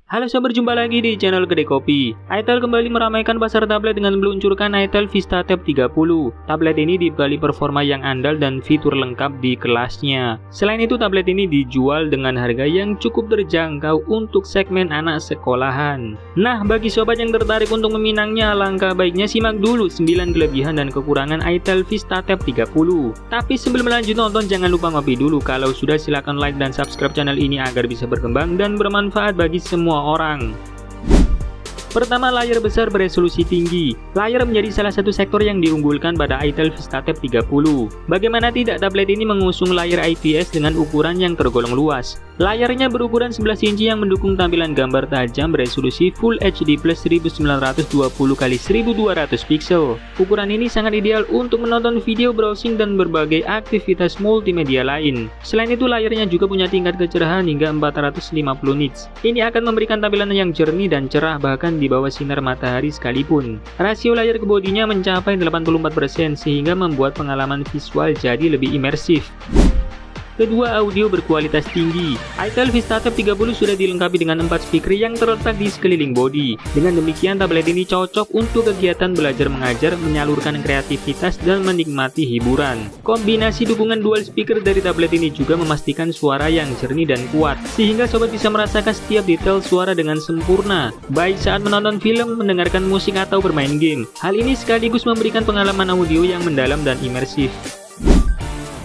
Halo sobat, berjumpa lagi di channel Kedai Kopi. itel kembali meramaikan pasar tablet dengan meluncurkan itel Vista Tab 30. Tablet ini dibekali performa yang andal dan fitur lengkap di kelasnya. Selain itu, tablet ini dijual dengan harga yang cukup terjangkau untuk segmen anak sekolahan. Nah, bagi sobat yang tertarik untuk meminangnya, alangkah baiknya simak dulu 9 kelebihan dan kekurangan itel Vista Tab 30. Tapi sebelum lanjut nonton, jangan lupa ngopi dulu. Kalau sudah, silakan like dan subscribe channel ini agar bisa berkembang dan bermanfaat bagi semua orang. Pertama, layar besar beresolusi tinggi. Layar menjadi salah satu sektor yang diunggulkan pada itel Vista Tab 30. Bagaimana tidak, tablet ini mengusung layar IPS dengan ukuran yang tergolong luas. Layarnya berukuran 11 inci yang mendukung tampilan gambar tajam beresolusi Full HD Plus 1920x1200 pixel. Ukuran ini sangat ideal untuk menonton video, browsing, dan berbagai aktivitas multimedia lain. Selain itu, layarnya juga punya tingkat kecerahan hingga 450 nits. Ini akan memberikan tampilan yang jernih dan cerah bahkan di bawah sinar matahari sekalipun. Rasio layar ke bodinya mencapai 84% sehingga membuat pengalaman visual jadi lebih imersif. Kedua, audio berkualitas tinggi. itel Vista Tab 30 sudah dilengkapi dengan 4 speaker yang terletak di sekeliling bodi. Dengan demikian, tablet ini cocok untuk kegiatan belajar mengajar, menyalurkan kreativitas, dan menikmati hiburan. Kombinasi dukungan dual speaker dari tablet ini juga memastikan suara yang jernih dan kuat, sehingga sobat bisa merasakan setiap detail suara dengan sempurna, baik saat menonton film, mendengarkan musik, atau bermain game. Hal ini sekaligus memberikan pengalaman audio yang mendalam dan imersif.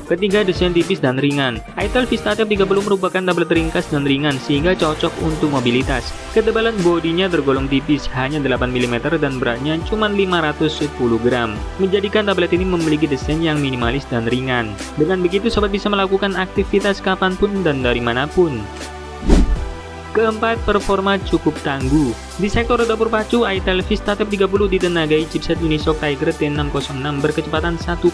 Ketiga, desain tipis dan ringan. itel Vista Tab 30 merupakan tablet ringkas dan ringan sehingga cocok untuk mobilitas. Ketebalan bodinya tergolong tipis, hanya 8 mm dan beratnya cuma 510 gram, menjadikan tablet ini memiliki desain yang minimalis dan ringan. Dengan begitu, sobat bisa melakukan aktivitas kapanpun dan dari manapun. Keempat, performa cukup tangguh. Di sektor dapur pacu, itel Vista Tab 30 ditenagai chipset Unisoc Tiger T606 berkecepatan 1,6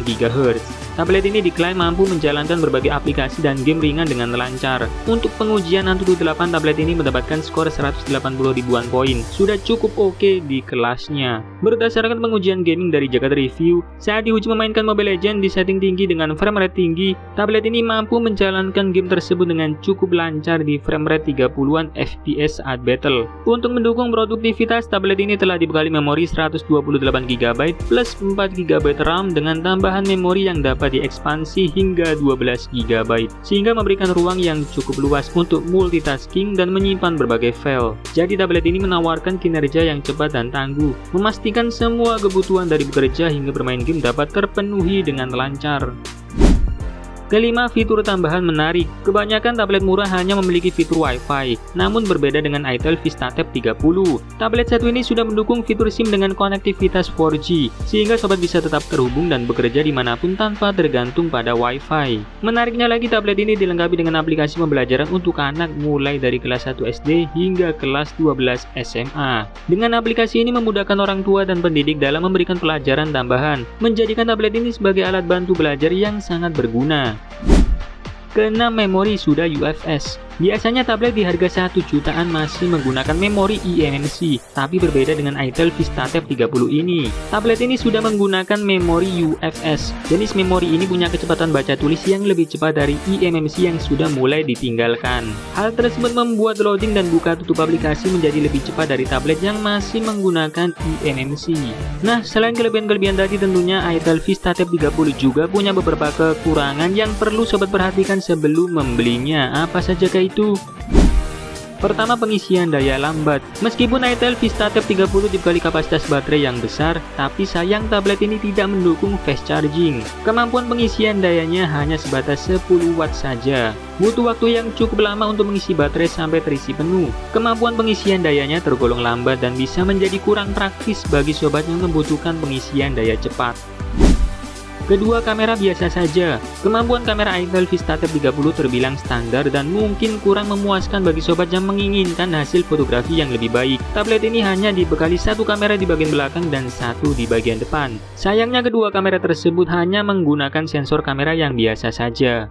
GHz. Tablet ini diklaim mampu menjalankan berbagai aplikasi dan game ringan dengan lancar. Untuk pengujian AnTuTu 8, tablet ini mendapatkan skor 180 ribuan poin. Sudah cukup oke di kelasnya. Berdasarkan pengujian gaming dari Jagat Review, saat diuji memainkan Mobile Legends di setting tinggi dengan frame rate tinggi, tablet ini mampu menjalankan game tersebut dengan cukup lancar di frame rate 30-an FPS saat battle. Untuk mendukung produktivitas, tablet ini telah dibekali memori 128GB plus 4GB RAM dengan tambahan memori yang dapat diekspansi hingga 12GB, sehingga memberikan ruang yang cukup luas untuk multitasking dan menyimpan berbagai file. Jadi tablet ini menawarkan kinerja yang cepat dan tangguh, memastikan semua kebutuhan dari bekerja hingga bermain game dapat terpenuhi dengan lancar. Kelima, fitur tambahan menarik. Kebanyakan tablet murah hanya memiliki fitur Wi-Fi, namun berbeda dengan itel Vista Tab 30. Tablet satu ini sudah mendukung fitur SIM dengan konektivitas 4G, sehingga sobat bisa tetap terhubung dan bekerja dimanapun tanpa tergantung pada Wi-Fi. Menariknya lagi, tablet ini dilengkapi dengan aplikasi pembelajaran untuk anak mulai dari kelas 1 SD hingga kelas 12 SMA. Dengan aplikasi ini memudahkan orang tua dan pendidik dalam memberikan pelajaran tambahan, menjadikan tablet ini sebagai alat bantu belajar yang sangat berguna. Keenam, memori sudah UFS. Biasanya tablet di harga 1 jutaan masih menggunakan memori eMMC, tapi berbeda dengan itel Vista Tab 30 ini. Tablet ini sudah menggunakan memori UFS. Jenis memori ini punya kecepatan baca tulis yang lebih cepat dari eMMC yang sudah mulai ditinggalkan. Hal tersebut membuat loading dan buka tutup aplikasi menjadi lebih cepat dari tablet yang masih menggunakan eMMC. Nah, selain kelebihan-kelebihan tadi, tentunya itel Vista Tab 30 juga punya beberapa kekurangan yang perlu sobat perhatikan sebelum membelinya. Apa saja itu? Pertama, pengisian daya lambat. Meskipun itel Vista Tab 30 dibekali kapasitas baterai yang besar, tapi sayang tablet ini tidak mendukung fast charging. Kemampuan pengisian dayanya hanya sebatas 10 watt saja. Butuh waktu yang cukup lama untuk mengisi baterai sampai terisi penuh. Kemampuan pengisian dayanya tergolong lambat dan bisa menjadi kurang praktis bagi sobat yang membutuhkan pengisian daya cepat. Kedua, kamera biasa saja. Kemampuan kamera itel Vista Tab 30 terbilang standar dan mungkin kurang memuaskan bagi sobat yang menginginkan hasil fotografi yang lebih baik. Tablet ini hanya dibekali satu kamera di bagian belakang dan satu di bagian depan. Sayangnya kedua kamera tersebut hanya menggunakan sensor kamera yang biasa saja.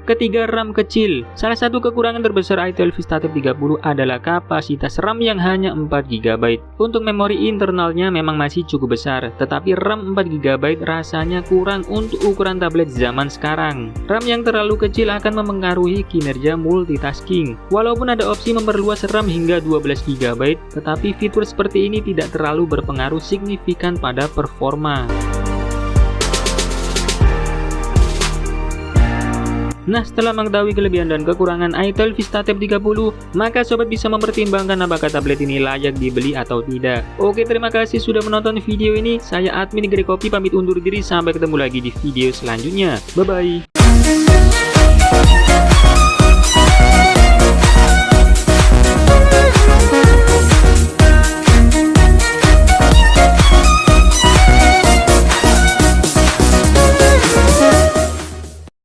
Ketiga, RAM kecil. Salah satu kekurangan terbesar Itel Vista Tab 30 adalah kapasitas RAM yang hanya 4GB. Untuk memori internalnya memang masih cukup besar, tetapi RAM 4GB rasanya kurang untuk ukuran tablet zaman sekarang. RAM yang terlalu kecil akan mempengaruhi kinerja multitasking. Walaupun ada opsi memperluas RAM hingga 12GB, tetapi fitur seperti ini tidak terlalu berpengaruh signifikan pada performa. Nah, setelah mengetahui kelebihan dan kekurangan Itel Vista Tab 30, maka sobat bisa mempertimbangkan apakah tablet ini layak dibeli atau tidak. Oke, terima kasih sudah menonton video ini. Saya admin Grekopi pamit undur diri, sampai ketemu lagi di video selanjutnya. Bye-bye.